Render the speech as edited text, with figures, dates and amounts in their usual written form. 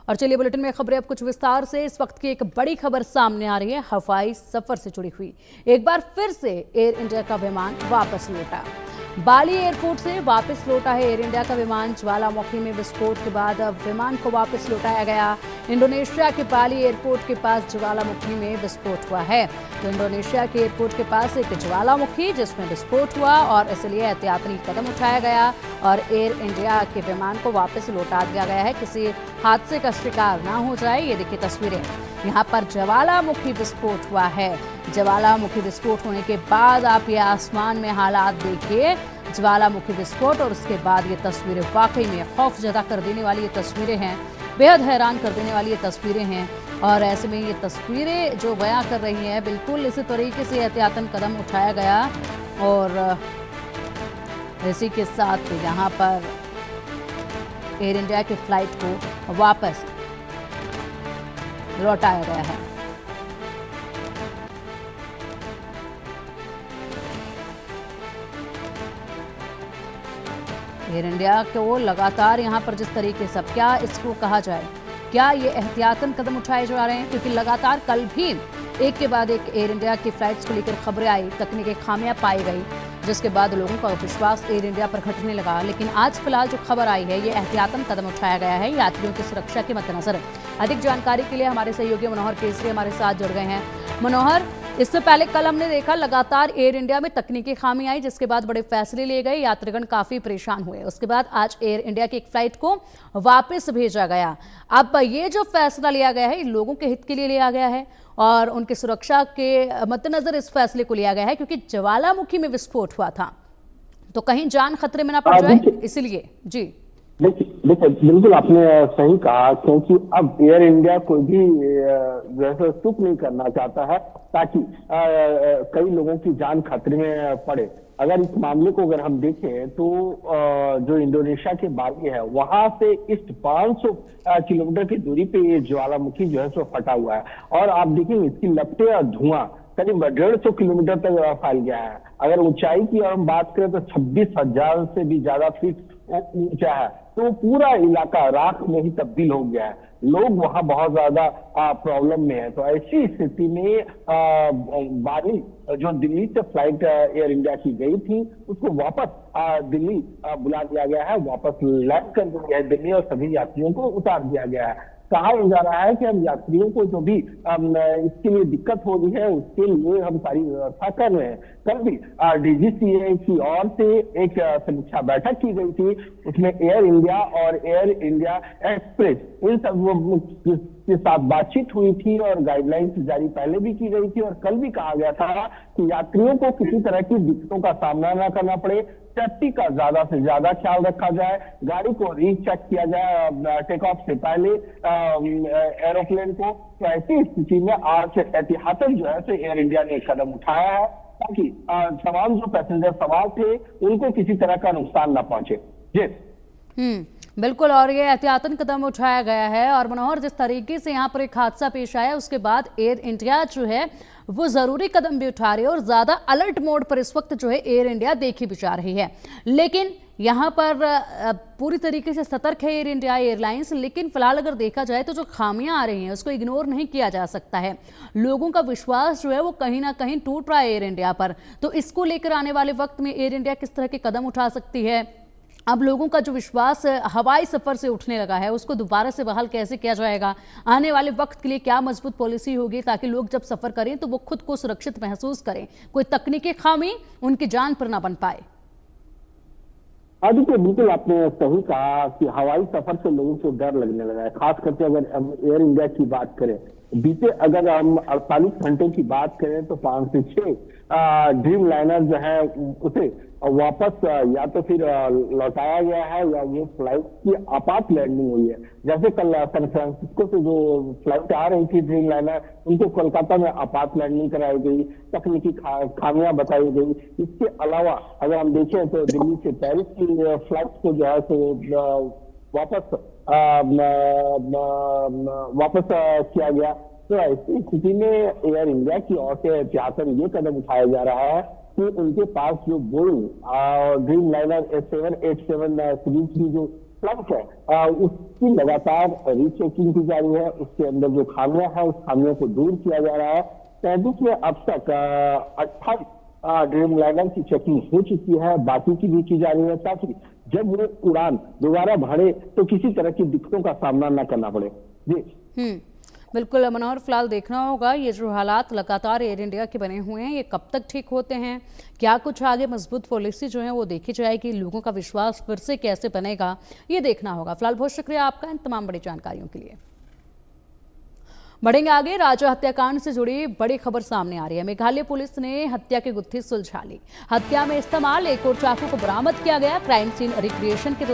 और चलिए बुलेटिन में खबरें अब कुछ विस्तार से। इस वक्त की एक बड़ी खबर सामने आ रही है हवाई सफर से जुड़ी हुई। एक बार फिर से एयर इंडिया का विमान वापस लौटा। बाली एयरपोर्ट से वापस लौटा है एयर इंडिया का विमान। ज्वालामुखी में विस्फोट के बाद अब विमान को वापस लौटाया गया। इंडोनेशिया के बाली एयरपोर्ट के पास ज्वालामुखी में विस्फोट हुआ है। तो इंडोनेशिया के एयरपोर्ट के पास एक ज्वालामुखी जिसमें विस्फोट हुआ और इसलिए एहतियाती कदम उठाया गया और एयर इंडिया के विमान को वापस लौटा दिया गया है, किसी हादसे का शिकार ना हो जाए। ये देखिए तस्वीरें, यहाँ पर ज्वालामुखी विस्फोट हुआ है। ज्वालामुखी विस्फोट होने के बाद आप ये आसमान में हालात देखिए, ज्वालामुखी विस्फोट और उसके बाद ये तस्वीरें वाकई में खौफ ज़दा कर देने वाली ये तस्वीरें हैं, बेहद हैरान कर देने वाली ये तस्वीरें हैं। और ऐसे में ये तस्वीरें जो बयां कर रही हैं, बिल्कुल इसी तरीके से एहतियातन कदम उठाया गया और इसी के साथ यहाँ पर एयर इंडिया की फ्लाइट को वापस लौटाया गया है। एयर इंडिया को लगातार यहाँ पर जिस तरीके से, क्या इसको कहा जाए, क्या ये एहतियातन कदम उठाए जा रहे हैं, क्योंकि लगातार कल भी एक के बाद एक एयर इंडिया की फ्लाइट्स को लेकर खबरें आई, तकनीकी खामियां पाई गई, जिसके बाद लोगों का विश्वास एयर इंडिया पर घटने लगा। लेकिन आज फिलहाल जो खबर आई है, ये एहतियातन कदम उठाया गया है यात्रियों की सुरक्षा के मद्देनजर। अधिक जानकारी के लिए हमारे सहयोगी मनोहर केसरी हमारे साथ जुड़ गए हैं। मनोहर, इससे पहले कल हमने देखा लगातार एयर इंडिया में तकनीकी खामी आई, जिसके बाद बड़े फैसले लिए गए, यात्रीगण काफी परेशान हुए। उसके बाद आज एयर इंडिया की एक फ्लाइट को वापस भेजा गया। अब ये जो फैसला लिया गया है, लोगों के हित के लिए लिया गया है और उनकी सुरक्षा के मद्देनजर इस फैसले को लिया गया है, क्योंकि ज्वालामुखी में विस्फोट हुआ था, तो कहीं जान खतरे में ना पड़ जाए, इसलिए। जी देखिए बिल्कुल आपने सही कहा, क्योंकि अब एयर इंडिया कोई भी जैसे चुप नहीं करना चाहता है ताकि कई लोगों की जान खतरे में पड़े। अगर इस मामले को अगर हम देखें तो जो इंडोनेशिया के बाली है, वहां से ईस्ट 500 किलोमीटर की दूरी पे ये ज्वालामुखी जो है सो फटा हुआ है और आप देखेंगे इसकी लपटें और धुआं करीब 150 किलोमीटर तक फैल गया है। अगर ऊंचाई की और हम बात करें तो 26,000 से भी ज्यादा फीट ऊंचा है, तो पूरा इलाका राख में ही तब्दील हो गया है। लोग वहां बहुत ज्यादा प्रॉब्लम में है। तो ऐसी स्थिति में बाली जो दिल्ली से फ्लाइट एयर इंडिया की गई थी, उसको वापस दिल्ली बुला दिया गया है, वापस लैंड कर दिया गया है दिल्ली और सभी यात्रियों को उतार दिया गया है। कहा जा रहा है कि हम यात्रियों को जो भी इसके लिए दिक्कत हो रही है, उसके लिए हम सारी व्यवस्था कर रहे हैं। कल भी डीजीसीए की ओर से एक समीक्षा बैठक की गई थी, उसमें एयर इंडिया और एयर इंडिया एक्सप्रेस इन सब के साथ बातचीत हुई थी और गाइडलाइंस जारी पहले भी की गई थी और कल भी कहा गया था कि यात्रियों को किसी तरह की दिक्कतों का सामना न करना पड़े, सेफ्टी का ज्यादा से ज्यादा ख्याल रखा जाए, गाड़ी को रीचेक किया जाए टेक ऑफ से पहले एरोप्लेन को। तो ऐसी स्थिति में आज एहतियातन जो है तो एयर इंडिया ने एक कदम उठाया है ताकि तमाम जो पैसेंजर सवार थे उनको किसी तरह का नुकसान ना पहुंचे। जी बिल्कुल, और ये एहतियातन कदम उठाया गया है। और मनोहर, जिस तरीके से यहाँ पर एक हादसा पेश आया, उसके बाद एयर इंडिया जो है वो जरूरी कदम भी उठा रही है और ज्यादा अलर्ट मोड पर इस वक्त जो है एयर इंडिया देखी भी जा रही है। लेकिन यहाँ पर पूरी तरीके से सतर्क है एयर इंडिया एयरलाइंस। लेकिन फिलहाल अगर देखा जाए तो जो खामियां आ रही हैं उसको इग्नोर नहीं किया जा सकता है। लोगों का विश्वास जो है वो कहीं ना कहीं टूट रहा है एयर इंडिया पर। तो इसको लेकर आने वाले वक्त में एयर इंडिया किस तरह के कदम उठा सकती है? अब लोगों का जो विश्वास हवाई सफर से उठने लगा है, उसको दोबारा से बहाल कैसे किया जाएगा? आने वाले वक्त के लिए क्या मजबूत पॉलिसी होगी ताकि लोग जब सफर करें तो वो खुद को सुरक्षित महसूस करें, कोई तकनीकी खामी उनकी जान पर ना बन पाए? देखिए बिल्कुल आपने सही कहा कि हवाई सफर से लोगों को डर लगने लगा है। खास करके अगर हम एयर इंडिया की बात करें, बीते अगर हम 48 घंटों की बात करें तो 5 से 6 ड्रीम लाइनर जो है उसे वापस या तो फिर लौटाया गया है या वो फ्लाइट की आपात लैंडिंग हुई है। जैसे कल सैन फ्रांसिस्को से जो फ्लाइट आ रही थी ड्रीम लाइनर, उनको कोलकाता में आपात लैंडिंग कराई गई, तकनीकी खामियां बताई गई। इसके अलावा अगर हम देखें तो दिल्ली से पेरिस की फ्लाइट को जो है तो वापस किया गया। तो ऐसी स्थिति में एयर इंडिया की ओर से एहतियातन ये कदम उठाया जा रहा है कि उनके पास जो बोइंग ड्रीम लाइनर 787 सीरीज की जो फ्लाइट है उसकी लगातार रीचेकिंग की जा रही है। उसके अंदर जो खामियां हैं उस खामियों को दूर किया जा रहा है। 33 में अब तक 28 ड्रीम लाइनर की चेकिंग हो चुकी है, बाकी की भी की जा रही है, ताकि जब वो उड़ान दोबारा भरे तो किसी तरह की दिक्कतों का सामना न करना पड़े। जी बिल्कुल मनोहर, फिलहाल देखना होगा ये जो हालात लगातार एयर इंडिया के बने हुए हैं ये कब तक ठीक होते हैं, क्या कुछ आगे मजबूत पॉलिसी जो है वो देखी जाएगी, लोगों का विश्वास फिर से कैसे बनेगा ये देखना होगा। फिलहाल बहुत शुक्रिया आपका इन तमाम बड़ी जानकारियों के लिए। बढ़ेंगे आगे। राजा हत्याकांड से जुड़ी बड़ी खबर सामने आ रही है। मेघालय पुलिस ने हत्या की गुत्थी सुलझा ली। हत्या में इस्तेमाल एक और चाकू को बरामद किया गया। क्राइम सीन रिक्रिएशन के दौरान